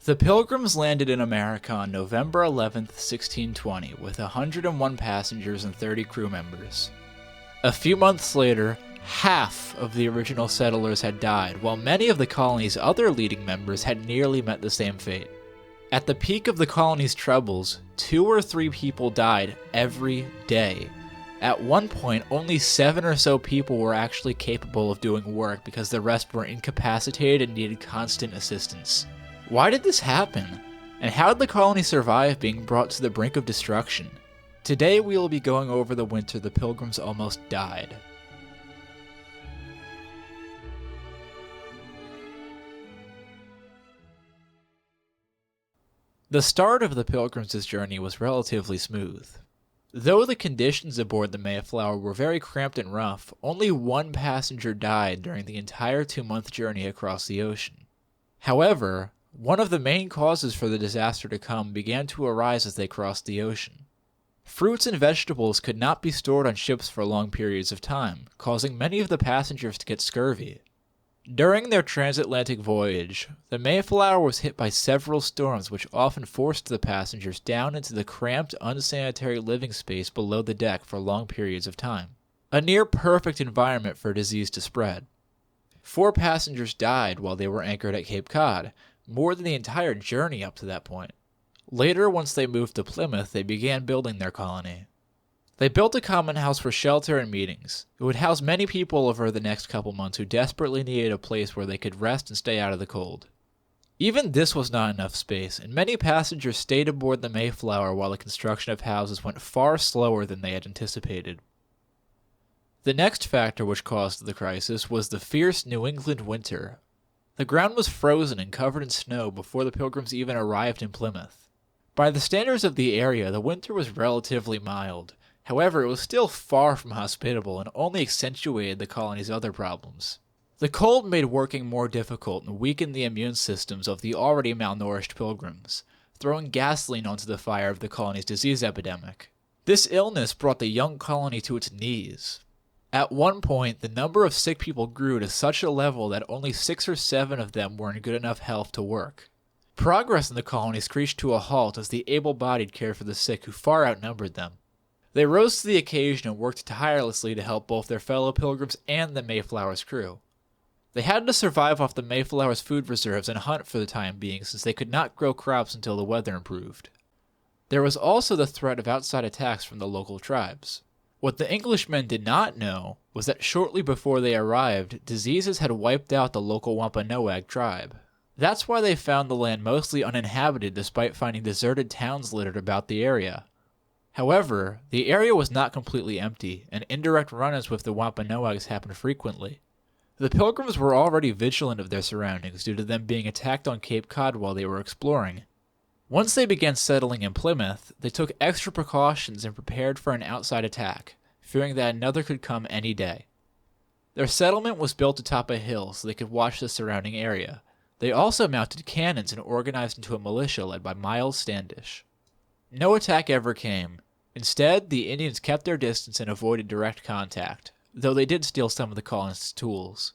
The Pilgrims landed in America on November 11th, 1620, with 101 passengers and 30 crew members. A few months later, half of the original settlers had died, while many of the colony's other leading members had nearly met the same fate. At the peak of the colony's troubles, 2 or 3 people died every day. At one point, only 7 or so people were actually capable of doing work because the rest were incapacitated and needed constant assistance. Why did this happen? And how did the colony survive being brought to the brink of destruction? Today we will be going over the winter the Pilgrims almost died. The start of the Pilgrims' journey was relatively smooth. Though the conditions aboard the Mayflower were very cramped and rough, only 1 passenger died during the entire 2-month journey across the ocean. However, one of the main causes for the disaster to come began to arise as they crossed the ocean. Fruits and vegetables could not be stored on ships for long periods of time, causing many of the passengers to get scurvy. During their transatlantic voyage, the Mayflower was hit by several storms which often forced the passengers down into the cramped, unsanitary living space below the deck for long periods of time. A near-perfect environment for disease to spread. 4 passengers died while they were anchored at Cape Cod, more than the entire journey up to that point. Later, once they moved to Plymouth, they began building their colony. They built a common house for shelter and meetings. It would house many people over the next couple months who desperately needed a place where they could rest and stay out of the cold. Even this was not enough space, and many passengers stayed aboard the Mayflower while the construction of houses went far slower than they had anticipated. The next factor which caused the crisis was the fierce New England winter. The ground was frozen and covered in snow before the Pilgrims even arrived in Plymouth. By the standards of the area, the winter was relatively mild. However, it was still far from hospitable and only accentuated the colony's other problems. The cold made working more difficult and weakened the immune systems of the already malnourished Pilgrims, throwing gasoline onto the fire of the colony's disease epidemic. This illness brought the young colony to its knees. At one point, the number of sick people grew to such a level that only 6 or 7 of them were in good enough health to work. Progress in the colony screeched to a halt as the able-bodied cared for the sick who far outnumbered them. They rose to the occasion and worked tirelessly to help both their fellow Pilgrims and the Mayflower's crew. They had to survive off the Mayflower's food reserves and hunt for the time being since they could not grow crops until the weather improved. There was also the threat of outside attacks from the local tribes. What the Englishmen did not know was that shortly before they arrived, diseases had wiped out the local Wampanoag tribe. That's why they found the land mostly uninhabited despite finding deserted towns littered about the area. However, the area was not completely empty, and indirect run-ins with the Wampanoags happened frequently. The Pilgrims were already vigilant of their surroundings due to them being attacked on Cape Cod while they were exploring. Once they began settling in Plymouth, they took extra precautions and prepared for an outside attack, fearing that another could come any day. Their settlement was built atop a hill so they could watch the surrounding area. They also mounted cannons and organized into a militia led by Miles Standish. No attack ever came. Instead, the Indians kept their distance and avoided direct contact, though they did steal some of the colonists' tools.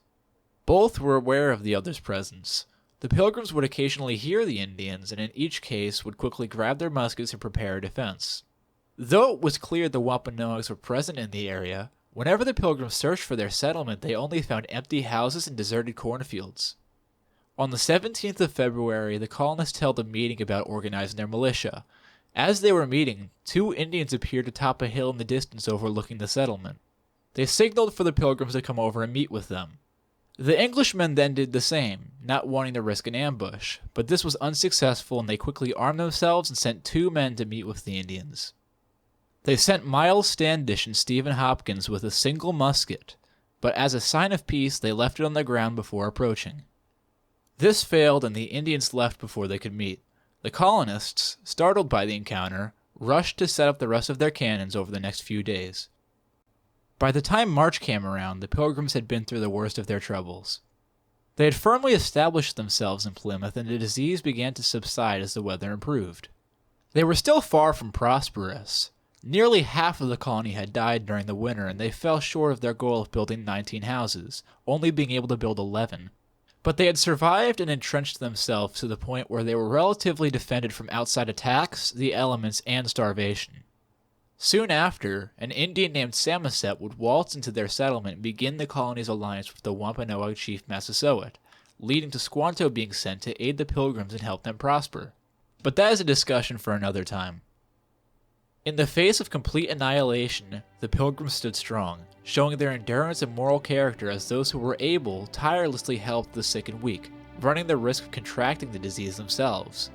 Both were aware of the other's presence. The Pilgrims would occasionally hear the Indians, and in each case would quickly grab their muskets and prepare a defense. Though it was clear the Wampanoags were present in the area, whenever the Pilgrims searched for their settlement, they only found empty houses and deserted cornfields. On the 17th of February, the colonists held a meeting about organizing their militia. As they were meeting, 2 Indians appeared atop a hill in the distance overlooking the settlement. They signaled for the Pilgrims to come over and meet with them. The Englishmen then did the same, not wanting to risk an ambush, but this was unsuccessful and they quickly armed themselves and sent 2 men to meet with the Indians. They sent Miles Standish and Stephen Hopkins with a single musket, but as a sign of peace they left it on the ground before approaching. This failed and the Indians left before they could meet. The colonists, startled by the encounter, rushed to set up the rest of their cannons over the next few days. By the time March came around, the Pilgrims had been through the worst of their troubles. They had firmly established themselves in Plymouth, and the disease began to subside as the weather improved. They were still far from prosperous. Nearly half of the colony had died during the winter, and they fell short of their goal of building 19 houses, only being able to build 11. But they had survived and entrenched themselves to the point where they were relatively defended from outside attacks, the elements, and starvation. Soon after, an Indian named Samoset would waltz into their settlement and begin the colony's alliance with the Wampanoag chief Massasoit, leading to Squanto being sent to aid the Pilgrims and help them prosper. But that is a discussion for another time. In the face of complete annihilation, the Pilgrims stood strong, showing their endurance and moral character as those who were able tirelessly helped the sick and weak, running the risk of contracting the disease themselves.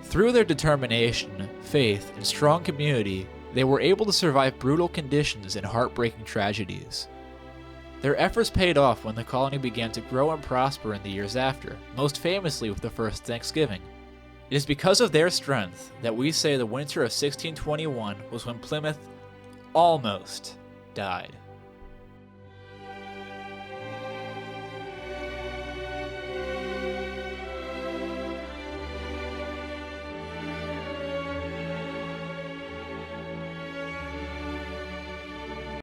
Through their determination, faith, and strong community, they were able to survive brutal conditions and heartbreaking tragedies. Their efforts paid off when the colony began to grow and prosper in the years after, most famously with the first Thanksgiving. It is because of their strength that we say the winter of 1621 was when Plymouth almost died.